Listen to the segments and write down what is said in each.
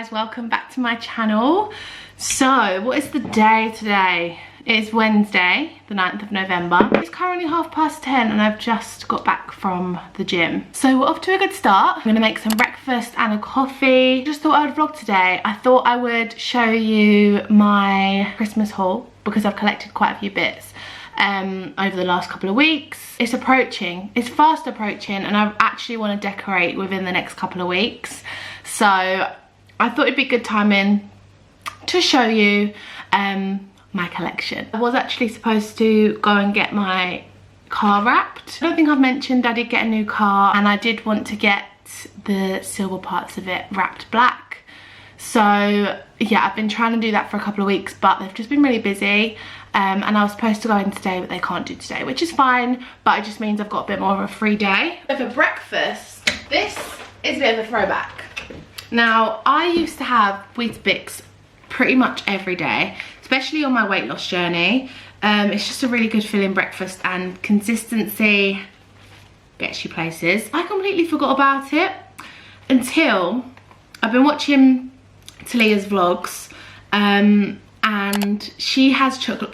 guys, welcome back to my channel. So what is the day today? It's Wednesday the 9th of November. It's currently 10:30 and I've just got back from the gym, so we're off to a good start. I'm gonna make some breakfast and a coffee. Just thought I would vlog today. I thought I would show you my Christmas haul because I've collected quite a few bits over the last couple of weeks. It's approaching, it's fast approaching, and I actually want to decorate within the next couple of weeks, so I thought it'd be good timing to show you my collection. I was actually supposed to go and get my car wrapped. I don't think I've mentioned I did get a new car, and I did want to get the silver parts of it wrapped black. So yeah, I've been trying to do that for a couple of weeks, but they've just been really busy. And I was supposed to go in today, but they can't do today, which is fine, but it just means I've got a bit more of a free day. So for breakfast, this is a bit of a throwback. Now, I used to have Weetabix pretty much every day, especially on my weight loss journey. It's just a really good filling breakfast, and consistency gets you places. I completely forgot about it until I've been watching Talia's vlogs, and she has chocolate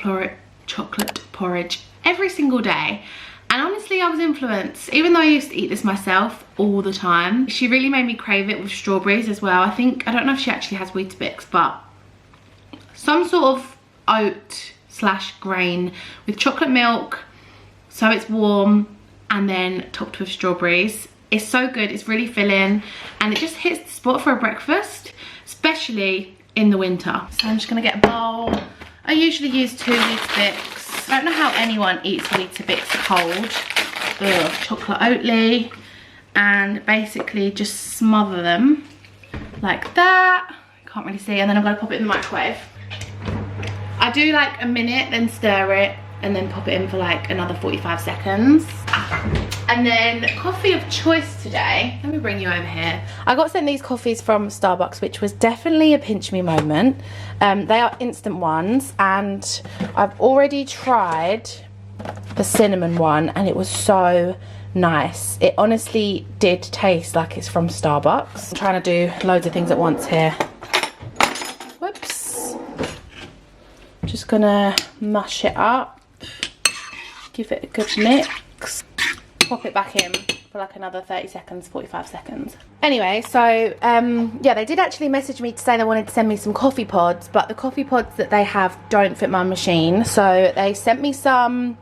porridge every single day, and honestly I was influenced. Even though I used to eat this myself all the time, she really made me crave it with strawberries as well. I don't know if she actually has Weetabix, but some sort of oat slash grain with chocolate milk, so it's warm, and then topped with strawberries. It's so good, it's really filling, and it just hits the spot for a breakfast, especially in the winter. So I'm just gonna get a bowl. I usually use 2 Weetabix. I don't know how anyone eats Weetabix cold. Ugh, chocolate Oatly, and basically just smother them like that. Can't really see, and then I'm gonna pop it in the microwave. I do like a minute, then stir it, and then pop it in for like another 45 seconds. And then coffee of choice today, let me bring you over here. I got sent these coffees from Starbucks, which was definitely a pinch me moment. They are instant ones, and I've already tried the cinnamon one, and it was so nice. It honestly did taste like it's from Starbucks. I'm trying to do loads of things at once here. Whoops. Just gonna mush it up, give it a good mix, pop it back in for like another 30 seconds, 45 seconds. Anyway, so yeah, they did actually message me to say they wanted to send me some coffee pods, but the coffee pods that they have don't fit my machine. So they sent me some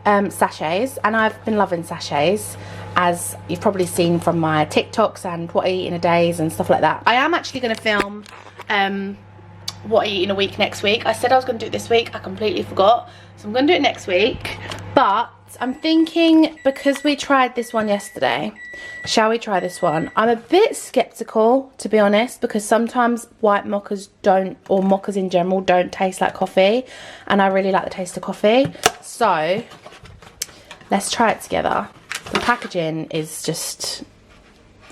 sachets, and I've been loving sachets, as you've probably seen from my TikToks and what I eat in a days and stuff like that. I am actually going to film what I eat in a week next week. I said I was going to do it this week, I completely forgot, so I'm going to do it next week. But I'm thinking, because we tried this one yesterday, shall we try this one? I'm a bit skeptical, to be honest, because sometimes white mochas don't, or mochas in general, don't taste like coffee, and I really like the taste of coffee. So let's try it together. The packaging is just,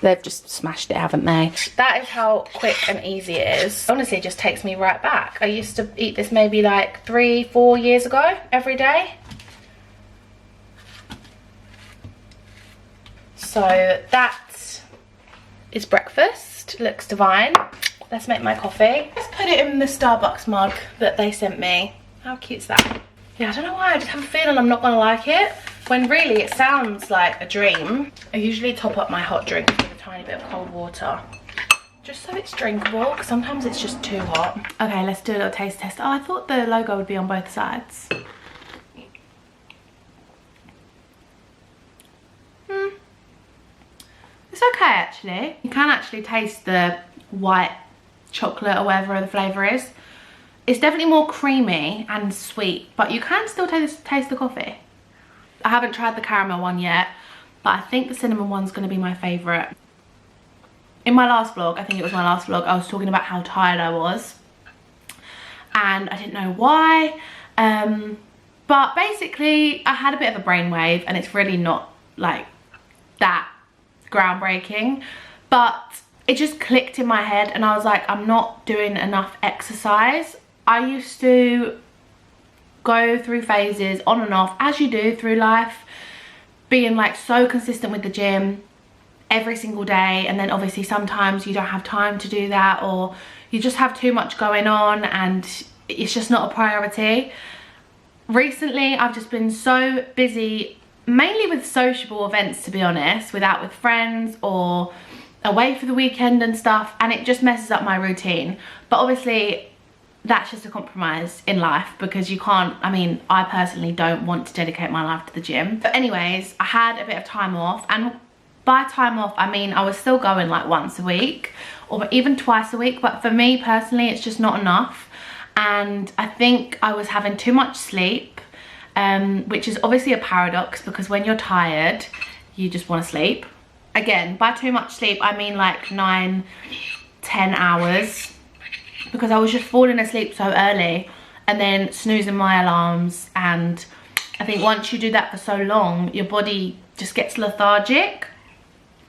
they've just smashed it, haven't they? That is how quick and easy it is. Honestly, it just takes me right back. I used to eat this maybe like 3-4 years ago every day. So that is breakfast. Looks divine. Let's make my coffee. Let's put it in the Starbucks mug that they sent me. How cute is that? Yeah, I don't know why, I just have a feeling I'm not gonna like it, when really it sounds like a dream. I usually top up my hot drink with a tiny bit of cold water, just so it's drinkable, because sometimes it's just too hot. Okay, let's do a little taste test. Oh, I thought the logo would be on both sides. It's okay, actually. You can actually taste the white chocolate or whatever the flavour is. It's definitely more creamy and sweet, but you can still taste the coffee. I haven't tried the caramel one yet, but I think the cinnamon one's going to be my favourite. In my last vlog, I think it was my last vlog, I was talking about how tired I was, and I didn't know why, but basically I had a bit of a brainwave, and it's really not like that groundbreaking, but it just clicked in my head, and I was like, I'm not doing enough exercise. I used to go through phases on and off, as you do through life, being like so consistent with the gym, every single day, and then obviously sometimes you don't have time to do that, or you just have too much going on and it's just not a priority. Recently I've just been so busy, mainly with sociable events, to be honest, with friends or away for the weekend and stuff, and it just messes up my routine. But obviously that's just a compromise in life, because you can't, I mean, I personally don't want to dedicate my life to the gym. But anyways, I had a bit of time off, and by time off I mean I was still going like once a week or even twice a week, but for me personally it's just not enough. And I think I was having too much sleep, which is obviously a paradox, because when you're tired you just want to sleep. Again, by too much sleep I mean like 9-10 hours, because I was just falling asleep so early and then snoozing my alarms. And I think once you do that for so long, your body just gets lethargic.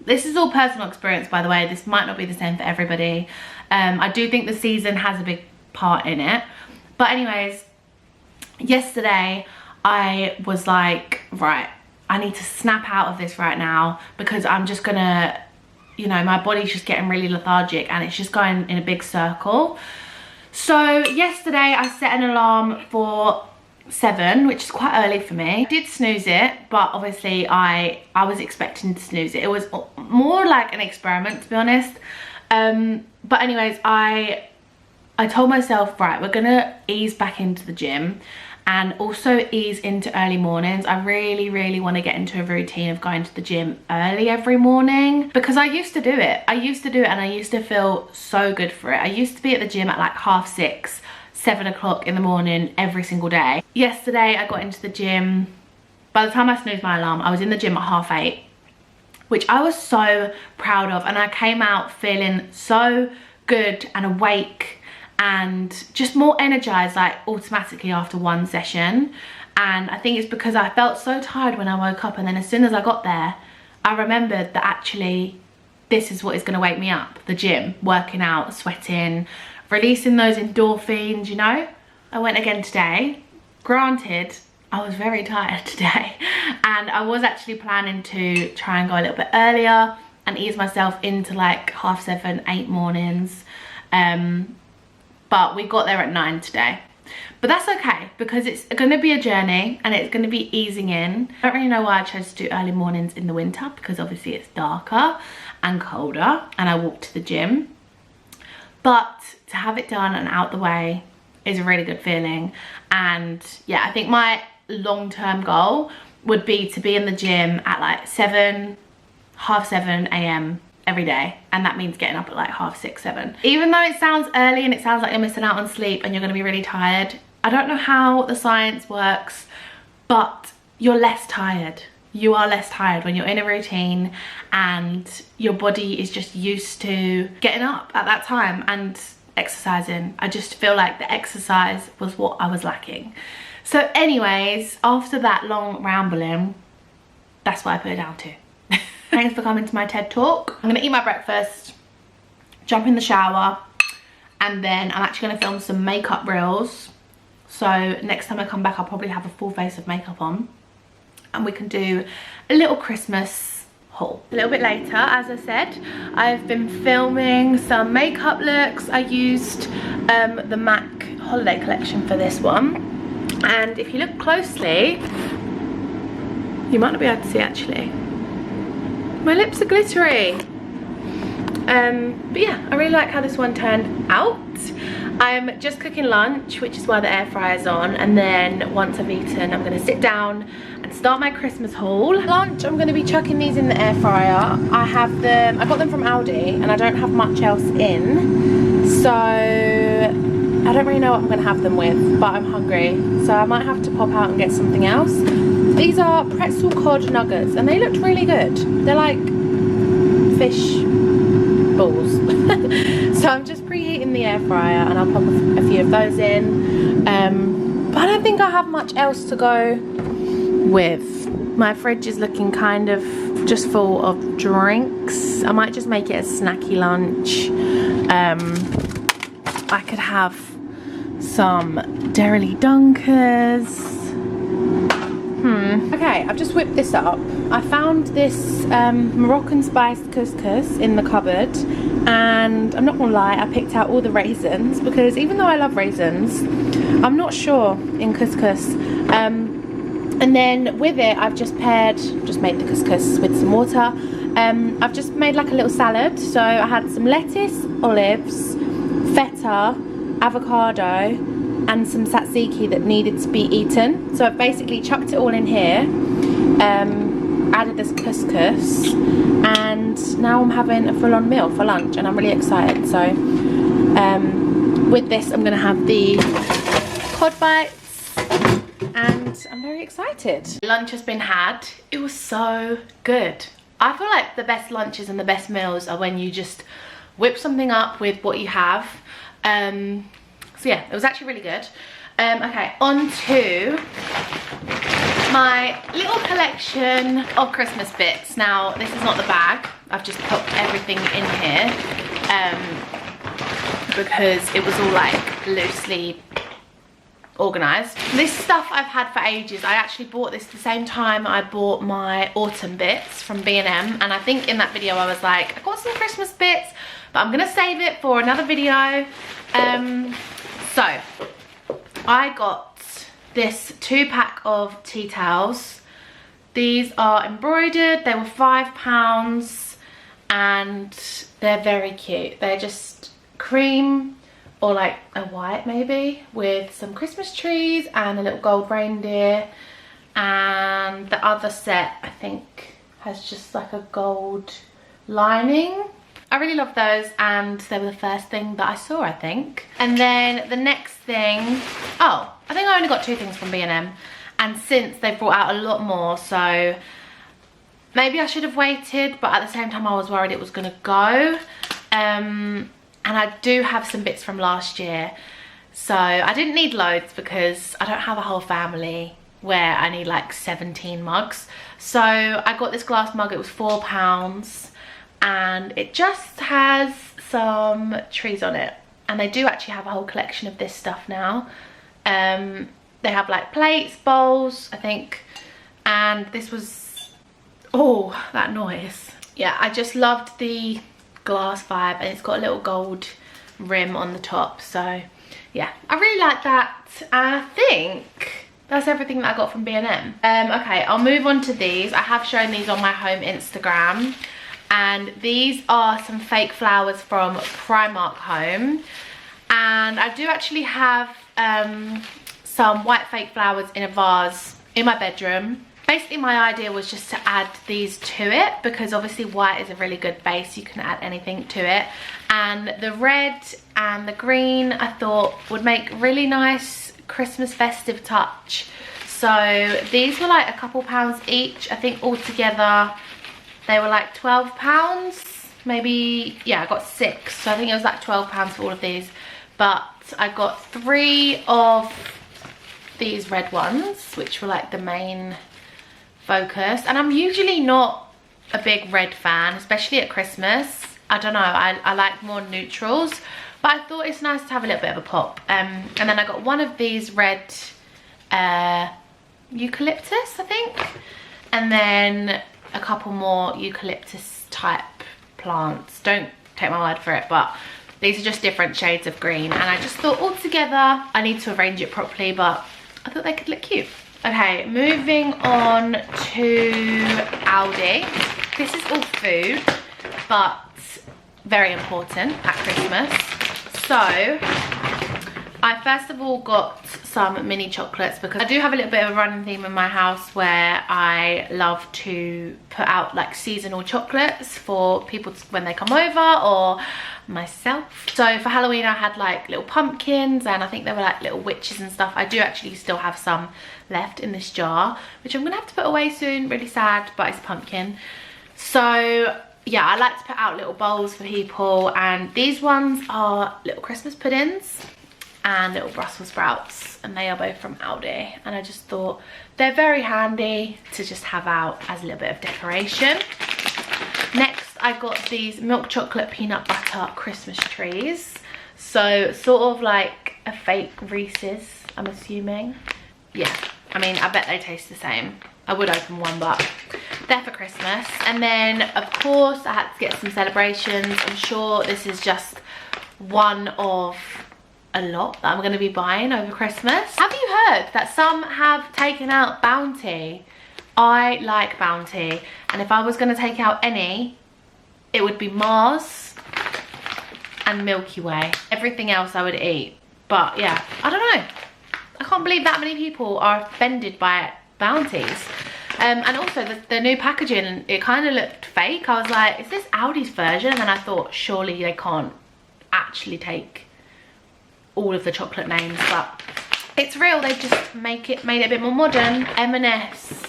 This is all personal experience, by the way. This might not be the same for everybody. I do think the season has a big part in it. But anyways, yesterday I was like, right, I need to snap out of this right now, because I'm just gonna, you know, my body's just getting really lethargic and it's just going in a big circle. So yesterday I set an alarm for 7, which is quite early for me. I did snooze it, but obviously I was expecting to snooze it. It was more like an experiment, to be honest. But anyways, I told myself, right, we're gonna ease back into the gym and also ease into early mornings. I really want to get into a routine of going to the gym early every morning, because I used to do it. And I used to feel so good for it. I used to be at the gym at like 6:30, 7 o'clock in the morning every single day. Yesterday I got into the gym. By the time I snoozed my alarm, I was in the gym at 8:30, which I was so proud of. And I came out feeling so good and awake and just more energized, like automatically after one session. And I think it's because I felt so tired when I woke up, and then as soon as I got there I remembered that actually this is what is going to wake me up: the gym, working out, sweating, releasing those endorphins, you know. I went again today. Granted, I was very tired today, and I was actually planning to try and go a little bit earlier and ease myself into like 7:30, 8 mornings. But we got there at 9 today. But that's okay, because it's going to be a journey and it's going to be easing in. I don't really know why I chose to do early mornings in the winter, because obviously it's darker and colder and I walk to the gym. But to have it done and out the way is a really good feeling. And yeah, I think my long-term goal would be to be in the gym at like 7, 7:30 a.m. every day, and that means getting up at like 6:30, 7. Even though it sounds early and it sounds like you're missing out on sleep and you're going to be really tired, I don't know how the science works, but you're less tired. You are less tired when you're in a routine and your body is just used to getting up at that time and exercising. I just feel like the exercise was what I was lacking. So anyways, after that long rambling, that's what I put it down to. Thanks for coming to my TED Talk. I'm gonna eat my breakfast, jump in the shower, and then I'm actually gonna film some makeup reels. So next time I come back, I'll probably have a full face of makeup on, and we can do a little Christmas haul. A little bit later, as I said, I've been filming some makeup looks. I used the MAC holiday collection for this one. And if you look closely, you might not be able to see actually. My lips are glittery. But yeah, I really like how this one turned out. I'm just cooking lunch, which is why the air fryer's on, and then once I've eaten, I'm gonna sit down and start my Christmas haul. Lunch, I'm gonna be chucking these in the air fryer. I got them from Aldi, and I don't have much else in, so I don't really know what I'm gonna have them with, but I'm hungry, so I might have to pop out and get something else. These are pretzel cod nuggets, and they looked really good. They're like fish balls. So I'm just preheating the air fryer, and I'll pop a few of those in. But I don't think I have much else to go with. My fridge is looking kind of just full of drinks. I might just make it a snacky lunch. I could have some Dairy Dunkers. Okay, Okay, I've just whipped this up. I found this Moroccan spiced couscous in the cupboard, and I'm not gonna lie, I picked out all the raisins because even though I love raisins, I'm not sure in couscous. And then with it, I've just made the couscous with some water. I've just made like a little salad. So I had some lettuce, olives, feta, avocado, and some tzatziki that needed to be eaten. So I've basically chucked it all in here, added this couscous, and now I'm having a full-on meal for lunch, and I'm really excited. So with this, I'm gonna have the cod bites, and I'm very excited. Lunch has been had. It was so good. I feel like the best lunches and the best meals are when you just whip something up with what you have. So yeah, it was actually really good. Okay, on to my little collection of Christmas bits. Now, this is not the bag. I've just put everything in here because it was all like loosely organised. This stuff I've had for ages. I actually bought this the same time I bought my autumn bits from B&M, and I think in that video I was like, I got some Christmas bits, but I'm gonna save it for another video. So I got this 2-pack of tea towels. These are embroidered. They were £5 and they're very cute. They're just cream or like a white maybe with some Christmas trees and a little gold reindeer, and the other set I think has just like a gold lining. I really love those, and they were the first thing that I saw, I think. And then the next thing, oh, I think I only got 2 things from B&M, and since they've brought out a lot more, so maybe I should have waited, but at the same time I was worried it was gonna go. And I do have some bits from last year, so I didn't need loads because I don't have a whole family where I need like 17 mugs. So I got this glass mug, it was £4, and it just has some trees on it, and they do actually have a whole collection of this stuff now. They have like plates, bowls, I think, and this was, oh, that noise. Yeah, I just loved the glass vibe, and it's got a little gold rim on the top, so yeah, I really like that. And I think that's everything that I got from B&M. Okay, I'll move on to these. I have shown these on my home Instagram, and these are some fake flowers from Primark Home, and I do actually have some white fake flowers in a vase in my bedroom. Basically my idea was just to add these to it because obviously white is a really good base, you can add anything to it, and the red and the green I thought would make really nice Christmas festive touch. So these were like a couple pounds each. I think altogether they were like £12, maybe. Yeah, I got 6, so I think it was like £12 for all of these, but I got 3 of these red ones, which were like the main focus, and I'm usually not a big red fan, especially at Christmas. I don't know, I like more neutrals, but I thought it's nice to have a little bit of a pop. And then I got one of these red eucalyptus, I think, and then a couple more eucalyptus type plants. Don't take my word for it, but these are just different shades of green, and I just thought altogether I need to arrange it properly, but I thought they could look cute. Okay, moving on to Aldi. This is all food, but very important at Christmas. So I first of all got some mini chocolates because I do have a little bit of a running theme in my house where I love to put out like seasonal chocolates for people when they come over, or myself. So for Halloween I had like little pumpkins, and I think they were like little witches and stuff. I do actually still have some left in this jar, which I'm gonna have to put away soon. Really sad, but it's pumpkin. So yeah, I like to put out little bowls for people, and these ones are little Christmas puddings and little Brussels sprouts, and they are both from Aldi, and I just thought they're very handy to just have out as a little bit of decoration. Next I got these milk chocolate peanut butter Christmas trees, so sort of like a fake Reese's, I'm assuming. Yeah, I mean I bet they taste the same. I would open one, but they're for Christmas. And then of course I had to get some celebrations. I'm sure this is just one of a lot that I'm going to be buying over Christmas. Have you heard that some have taken out Bounty? I like Bounty, and if I was going to take out any, it would be Mars and Milky Way. Everything else I would eat. But yeah, I don't know. I can't believe that many people are offended by Bounties. And also the new packaging, it kind of looked fake. I was like, is this Aldi's version? And then I thought, surely they can't actually take all of the chocolate names, but it's real. They've just made it a bit more modern. M&S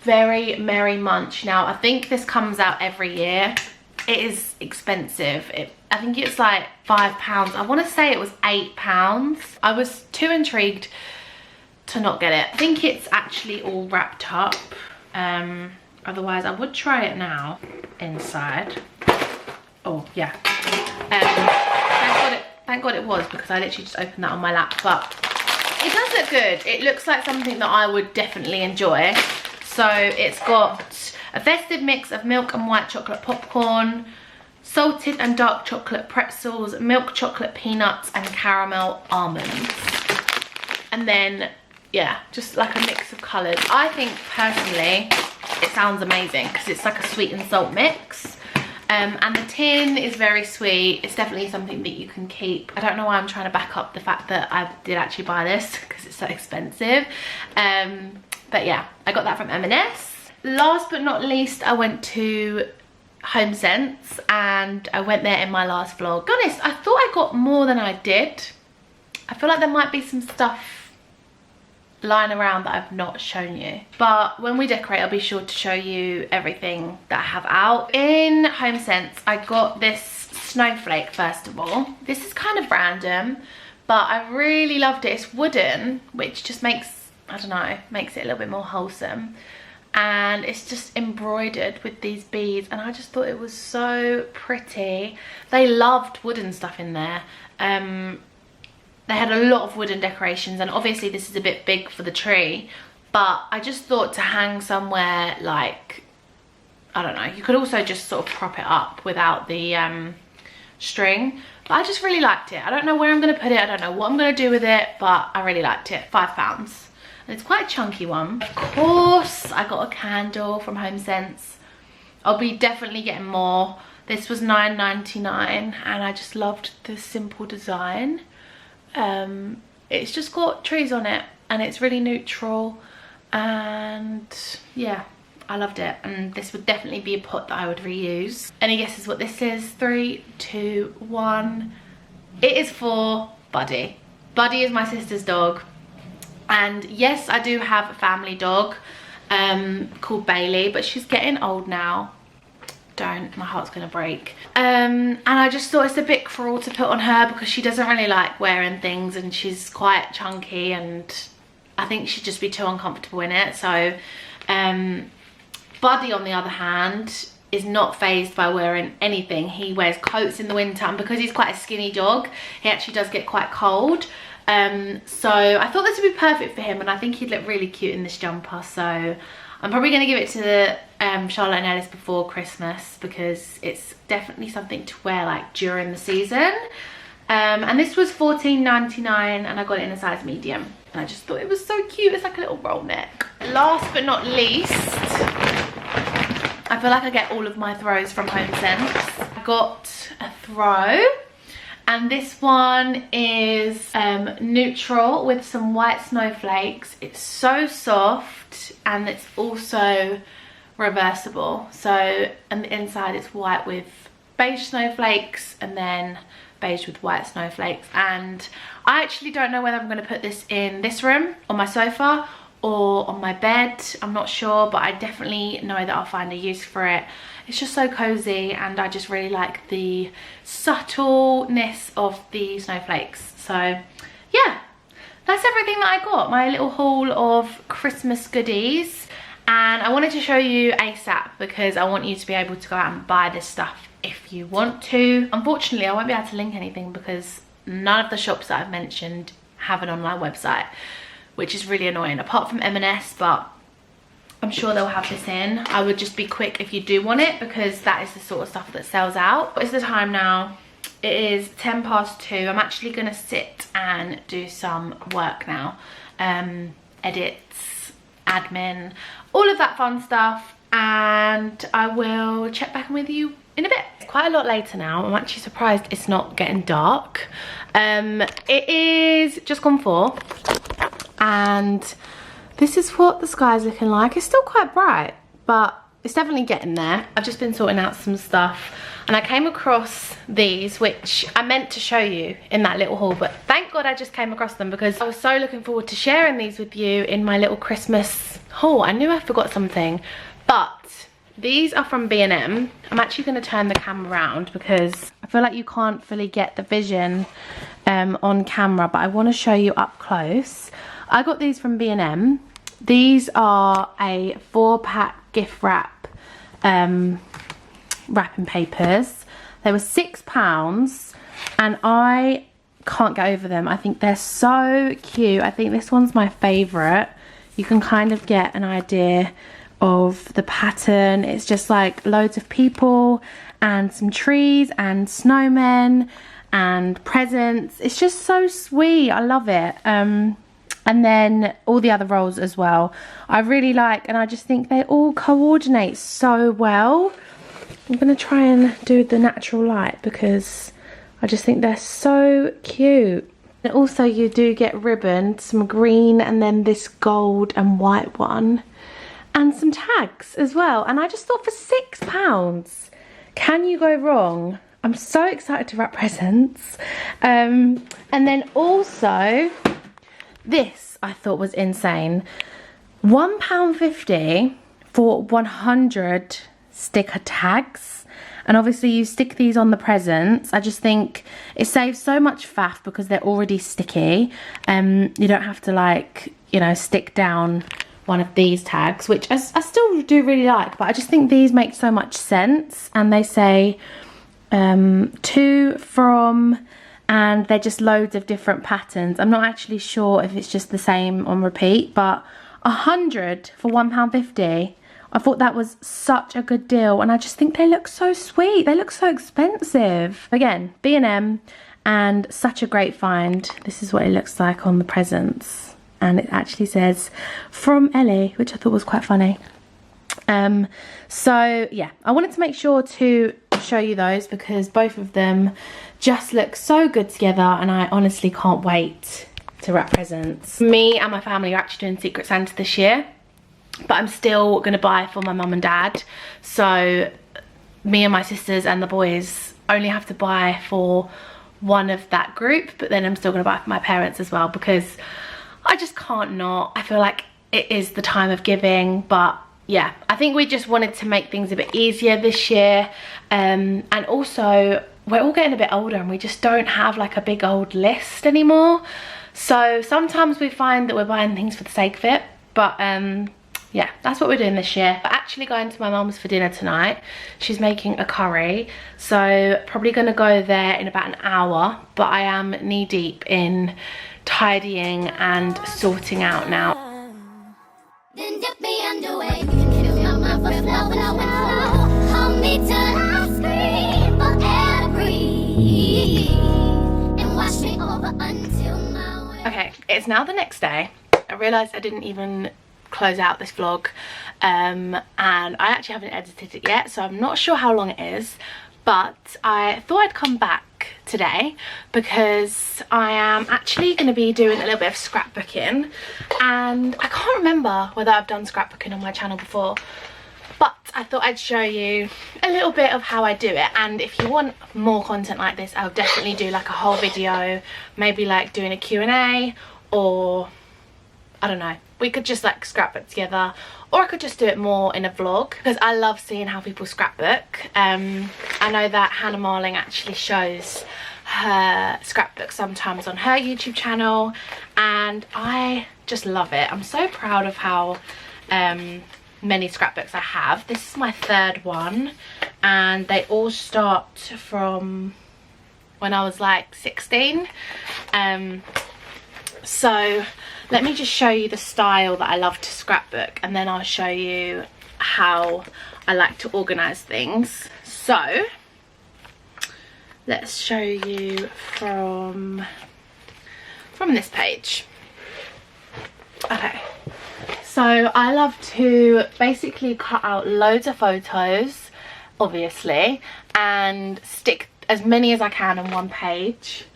Very Merry Munch. Now I think this comes out every year. It is expensive. I think it's like £5. I want to say it was £8. I was too intrigued to not get it. I think it's actually all wrapped up. Otherwise I would try it now inside. Oh yeah. Thank God it was, because I literally just opened that on my lap. But it does look good. It looks like something that I would definitely enjoy. So it's got a festive mix of milk and white chocolate popcorn, salted and dark chocolate pretzels, milk chocolate peanuts, and caramel almonds. And then, yeah, just like a mix of colours. I think personally it sounds amazing because it's like a sweet and salt mix. And the tin is very sweet. It's definitely something that you can keep. I don't know why I'm trying to back up the fact that I did actually buy this because it's so expensive. But yeah, I got that from M&S. Last but not least, I went to HomeSense, and I went there in my last vlog. To be honest, I thought I got more than I did. I feel like there might be some stuff lying around that I've not shown you, but when we decorate I'll be sure to show you everything that I have out. In HomeSense I got this snowflake. First of all, this is kind of random, but I really loved it. It's wooden, which just makes, I don't know, makes it a little bit more wholesome, and it's just embroidered with these beads, and I just thought it was so pretty. They loved wooden stuff in there. They had a lot of wooden decorations, and obviously this is a bit big for the tree, but I just thought to hang somewhere, like, I don't know, you could also just sort of prop it up without the string, but I just really liked it. I don't know where I'm going to put it, I don't know what I'm going to do with it, but I really liked it. £5, and it's quite a chunky one. Of course I got a candle from HomeSense. I'll be definitely getting more. This was £9.99, and I just loved the simple design. It's just got trees on it, and it's really neutral, and yeah, I loved it. And this would definitely be a pot that I would reuse. Any guesses what this is? 3, 2, 1. It is for Buddy. Buddy is my sister's dog, and yes, I do have a family dog called Bailey, but she's getting old now. Don't, my heart's gonna break. And I just thought it's a bit cruel to put on her because she doesn't really like wearing things, and she's quite chunky, and I think she'd just be too uncomfortable in it. So Buddy, on the other hand, is not phased by wearing anything. He wears coats in the winter, and because he's quite a skinny dog, he actually does get quite cold. So I thought this would be perfect for him, and I think he'd look really cute in this jumper. So I'm probably going to give it to Charlotte and Ellis before Christmas, because it's definitely something to wear like during the season. And this was $14.99, and I got it in a size medium, and I just thought it was so cute. It's like a little roll neck. Last but not least, I feel like I get all of my throws from HomeSense. I got a throw, and this one is neutral with some white snowflakes. It's so soft, and it's also reversible. So, and the inside is white with beige snowflakes, and then beige with white snowflakes. And I actually don't know whether I'm going to put this in this room, on my sofa, or on my bed. I'm not sure, but I definitely know that I'll find a use for it. It's just so cozy, and I just really like the subtleness of the snowflakes. So yeah, that's everything that I got. My little haul of Christmas goodies. And I wanted to show you ASAP because I want you to be able to go out and buy this stuff if you want to. Unfortunately, I won't be able to link anything because none of the shops that I've mentioned have an online website, which is really annoying, apart from M&S, but I'm sure they'll have this in. I would just be quick if you do want it, because that is the sort of stuff that sells out. What is the time now? It is 10 past 2. I'm actually gonna sit and do some work now. Edits, admin, all of that fun stuff, and I will check back in with you in a bit. It's quite a lot later now. I'm actually surprised it's not getting dark. It is just gone 4, and this is what the sky's looking like. It's still quite bright, but it's definitely getting there. I've just been sorting out some stuff, and I came across these, which I meant to show you in that little haul, but thank God I just came across them, because I was so looking forward to sharing these with you in my little Christmas haul. I knew I forgot something, but these are from B&M. I'm actually going to turn the camera around because I feel like you can't fully get the vision on camera, but I want to show you up close. I got these from B&M. These are a 4-pack gift wrap wrapping papers. They were £6 and I can't get over them. I think they're so cute. I think this one's my favourite. You can kind of get an idea of the pattern. It's just like loads of people and some trees and snowmen and presents. It's just so sweet. I love it. And then all the other rolls as well, I really like, and I just think they all coordinate so well. I'm gonna try and do the natural light because I just think they're so cute. And also you do get ribbon, some green and then this gold and white one, and some tags as well. And I just thought, for £6, can you go wrong? I'm so excited to wrap presents. And then also this I thought was insane. £1.50 for 100 sticker tags. And obviously you stick these on the presents. I just think it saves so much faff because they're already sticky. You don't have to, like, you know, stick down one of these tags, which I still do really like, but I just think these make so much sense. And they say to, from, and they're just loads of different patterns. I'm not actually sure if it's just the same on repeat, but 100 for £1.50. I thought that was such a good deal, and I just think they look so sweet. They look so expensive. Again, B&M, and such a great find. This is what it looks like on the presents, and it actually says from Ellie, which I thought was quite funny. So yeah, I wanted to make sure to show you those because both of them just look so good together, and I honestly can't wait to wrap presents. Me and my family are actually doing Secret Santa this year, but I'm still gonna buy for my mum and dad. So me and my sisters and the boys only have to buy for one of that group, but then I'm still gonna buy for my parents as well because I just can't not. I feel like it is the time of giving, but yeah, I think we just wanted to make things a bit easier this year. And also we're all getting a bit older and we just don't have like a big old list anymore. So sometimes we find that we're buying things for the sake of it, but yeah, that's what we're doing this year. We're actually going to my mum's for dinner tonight. She's making a curry, so probably gonna go there in about an hour, but I am knee deep in tidying and sorting out now. Then dip me underway. Fill my mouth with love and I will hold me till I scream forever and wash me over until my way. Okay, it's now the next day. I realised I didn't even close out this vlog, and I actually haven't edited it yet, so I'm not sure how long it is, but I thought I'd come back today because I am actually going to be doing a little bit of scrapbooking, and I can't remember whether I've done scrapbooking on my channel before, but I thought I'd show you a little bit of how I do it. And if you want more content like this, I'll definitely do like a whole video, maybe like doing a Q&A, or I don't know, we could just like scrapbook together, or I could just do it more in a vlog because I love seeing how people scrapbook. I know that Hannah Marling actually shows her scrapbook sometimes on her YouTube channel, and I just love it. I'm so proud of how many scrapbooks I have. This is my 3rd one, and they all start from when I was like 16. So Let me just show you the style that I love to scrapbook, and then I'll show you how I like to organise things. So let's show you from this page. Okay, so I love to basically cut out loads of photos, obviously, and stick as many as I can on one page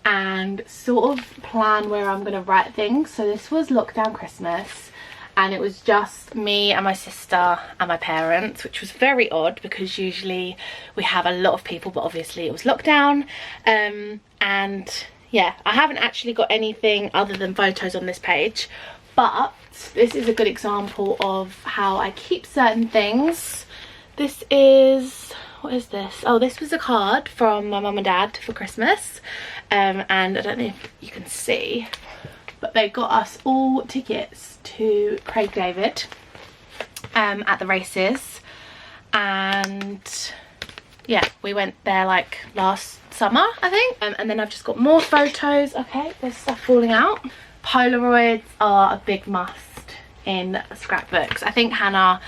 and sort of plan where I'm going to write things. So this was lockdown Christmas, and it was just me and my sister and my parents, which was very odd because usually we have a lot of people, but obviously it was lockdown. And yeah, I haven't actually got anything other than photos on this page, but this is a good example of how I keep certain things. This is, what is this? Oh, this was a card from my mum and dad for Christmas, and I don't know if you can see, but they got us all tickets to Craig David at the races, and yeah, we went there like last summer, I think. And then I've just got more photos. Okay, there's stuff falling out. Polaroids are a big must in scrapbooks. I think Hannah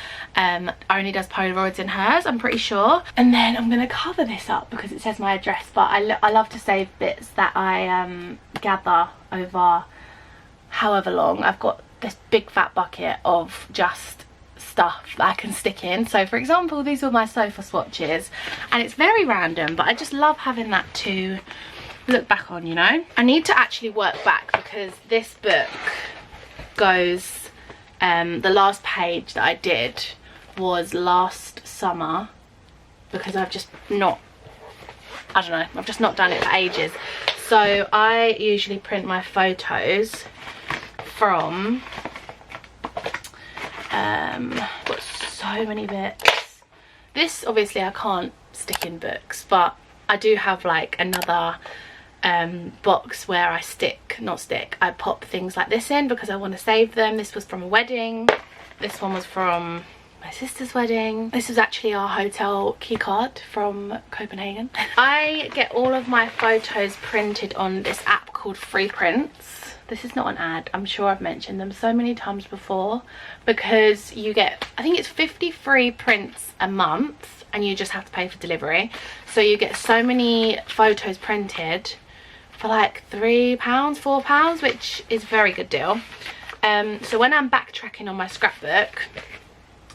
only does Polaroids in hers, I'm pretty sure. And then I'm going to cover this up because it says my address, but I love to save bits that I gather over however long. I've got this big fat bucket of just stuff that I can stick in. So for example, these were my sofa swatches, and it's very random, but I just love having that to look back on, you know. I need to actually work back because this book goes, the last page that I did was last summer, because I've just not, I don't know, I've just not done it for ages. So I usually print my photos from, got so many bits. This obviously I can't stick in books, but I do have like another box where I I pop things like this in because I want to save them. This was from a wedding. This one was from my sister's wedding. This was actually our hotel key card from Copenhagen. I get all of my photos printed on this app called Free Prints. This is not an ad, I'm sure I've mentioned them so many times before, because you get, I think it's 50 free prints a month, and you just have to pay for delivery. So you get so many photos printed for like £3, £4, which is a very good deal. So when I'm backtracking on my scrapbook,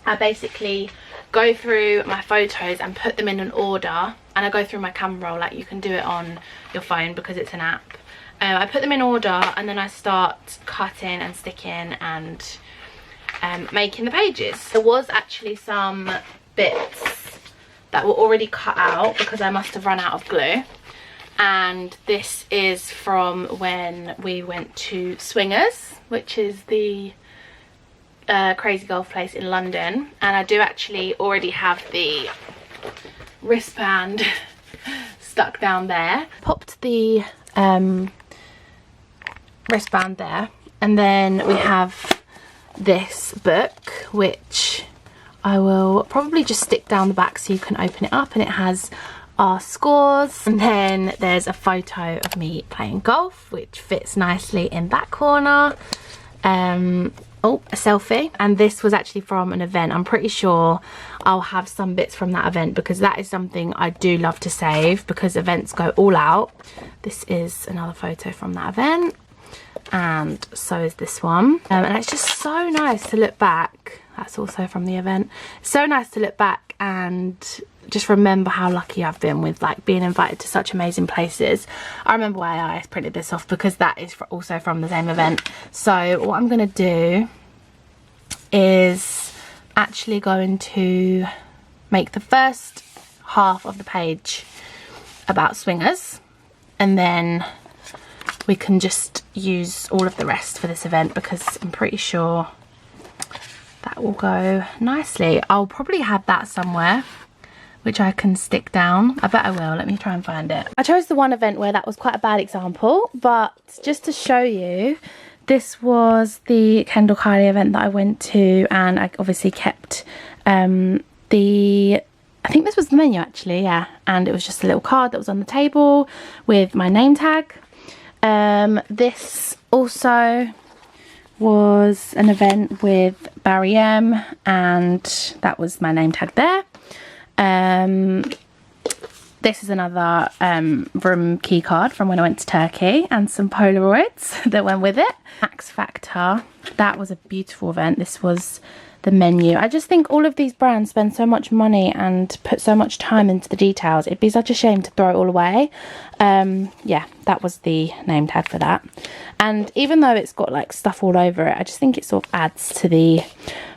I basically go through my photos and put them in an order, and I go through my camera roll, like you can do it on your phone because it's an app. I put them in order, and then I start cutting and sticking and making the pages. There was actually some bits that were already cut out because I must have run out of glue, and this is from when we went to Swingers, which is the crazy golf place in London, and I do actually already have the wristband stuck down there. Popped the wristband there, and then we have this book, which I will probably just stick down the back so you can open it up, and it has our scores, and then there's a photo of me playing golf which fits nicely in that corner. Oh, a selfie, and this was actually from an event. I'm pretty sure I'll have some bits from that event because that is something I do love to save because events go all out. This is another photo from that event, and so is this one, and it's just so nice to look back. That's also from the event. It's so nice to look back and just remember how lucky I've been with like being invited to such amazing places. I remember why I printed this off because that is also from the same event. So what I'm gonna do is actually going to make the first half of the page about Swingers, and then we can just use all of the rest for this event because I'm pretty sure that will go nicely. I'll probably have that somewhere which I can stick down. I bet I will. Let me try and find it. I chose the one event where that was quite a bad example, but just to show you, this was the Kendall Kylie event that I went to, and I obviously kept I think this was the menu actually, yeah, and it was just a little card that was on the table with my name tag. This also was an event with Barry M, and that was my name tag there. This is another room key card from when I went to Turkey, and some Polaroids that went with it. Max Factor, that was a beautiful event. This was the menu. I just think all of these brands spend so much money and put so much time into the details. It'd be such a shame to throw it all away. Yeah, that was the name tag for that. And even though it's got like stuff all over it, I just think it sort of adds to the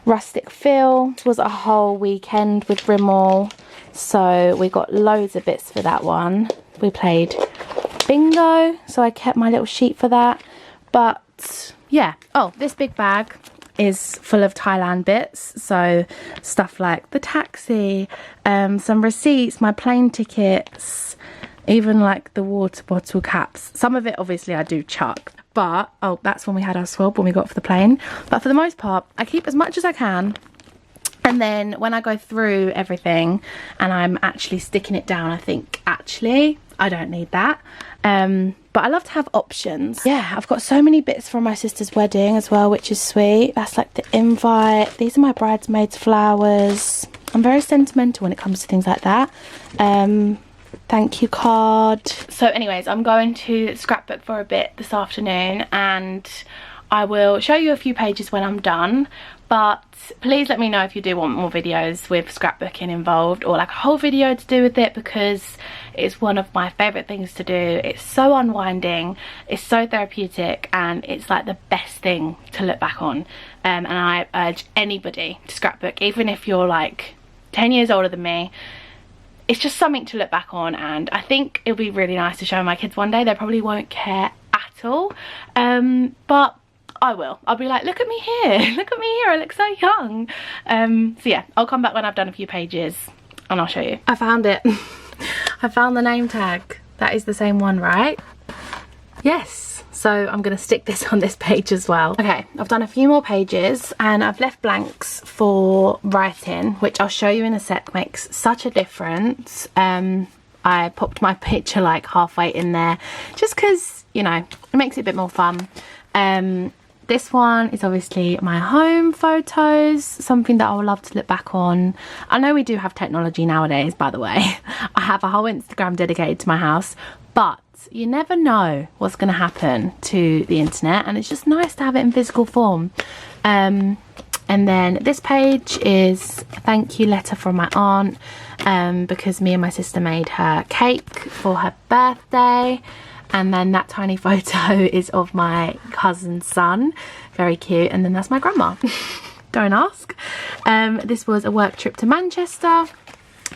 rustic feel. This was a whole weekend with Rimmel, so we got loads of bits for that one. We played bingo, so I kept my little sheet for that. But yeah, oh, this big bag is full of Thailand bits, so stuff like the taxi, some receipts, my plane tickets, even like the water bottle caps. Some of it obviously I do chuck, but oh, that's when we had our swab when we got off the plane. But for the most part, I keep as much as I can, and then when I go through everything and I'm actually sticking it down, I think actually I don't need that. But I love to have options. Yeah, I've got so many bits from my sister's wedding as well, which is sweet. That's like the invite. These are my bridesmaids' flowers. I'm very sentimental when it comes to things like that. Thank you card. So anyways, I'm going to scrapbook for a bit this afternoon, and I will show you a few pages when I'm done. But please let me know if you do want more videos with scrapbooking involved, or like a whole video to do with it, because it's one of my favourite things to do. It's so unwinding, it's so therapeutic, and it's like the best thing to look back on. And I urge anybody to scrapbook, even if you're like 10 years older than me. It's just something to look back on, and I think it'll be really nice to show my kids one day. They probably won't care at all, but I will. I'll be like, look at me here, look at me here, I look so young. So yeah, I'll come back when I've done a few pages and I'll show you. I found it. I found the name tag. That is the same one, right? Yes. So I'm going to stick this on this page as well. Okay, I've done a few more pages and I've left blanks for writing, which I'll show you in a sec. Makes such a difference. I popped my picture like halfway in there just because, you know, it makes it a bit more fun. This one is obviously my home photos, something that I would love to look back on. I know we do have technology nowadays, by the way. I have a whole Instagram dedicated to my house, but you never know what's going to happen to the internet, and it's just nice to have it in physical form. And then this page is a thank you letter from my aunt, because me and my sister made her cake for her birthday. And then that tiny photo is of my cousin's son, very cute. And then that's my grandma. Don't ask. This was a work trip to Manchester,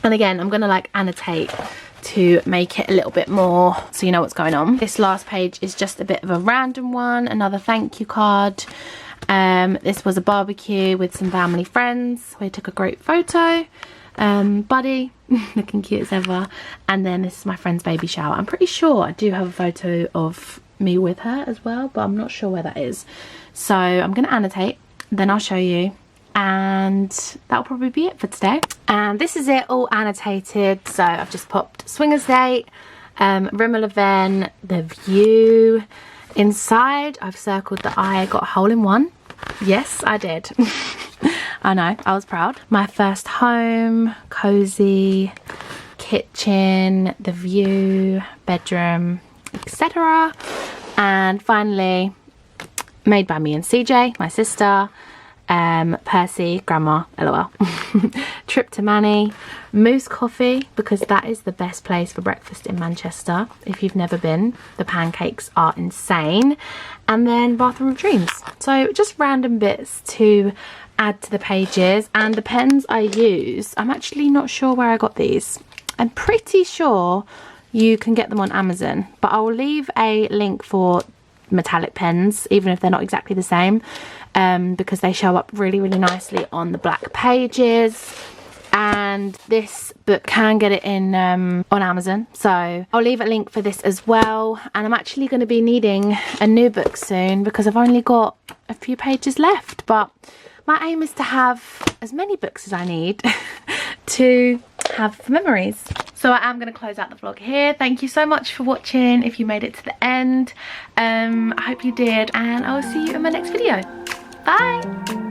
and again I'm gonna like annotate to make it a little bit more so you know what's going on. This last page is just a bit of a random one, another thank you card. This was a barbecue with some family friends. We took a great photo. Buddy looking cute as ever, and then this is my friend's baby shower. I'm pretty sure I do have a photo of me with her as well, but I'm not sure where that is, so I'm gonna annotate, then I'll show you, and that'll probably be it for today. And this is it all annotated. So I've just popped swingers date, Rimmel event, the view. Inside I've circled that I got a hole in one. Yes, I did. I know, I was proud. My first home, cozy, kitchen, the view, bedroom, etc. And finally, made by me and CJ, my sister, Percy, grandma, lol. Trip to Manny, Moose Coffee, because that is the best place for breakfast in Manchester. If you've never been, the pancakes are insane. And then Bathroom of Dreams. So just random bits to add to the pages. And the pens I use, I'm actually not sure where I got these. I'm pretty sure you can get them on Amazon, but I will leave a link for metallic pens, even if they're not exactly the same, because they show up really nicely on the black pages. And this book can get it in on Amazon, so I'll leave a link for this as well. And I'm actually going to be needing a new book soon because I've only got a few pages left, but my aim is to have as many books as I need to have for memories. So I am going to close out the vlog here. Thank you so much for watching if you made it to the end. I hope you did, and I will see you in my next video. Bye!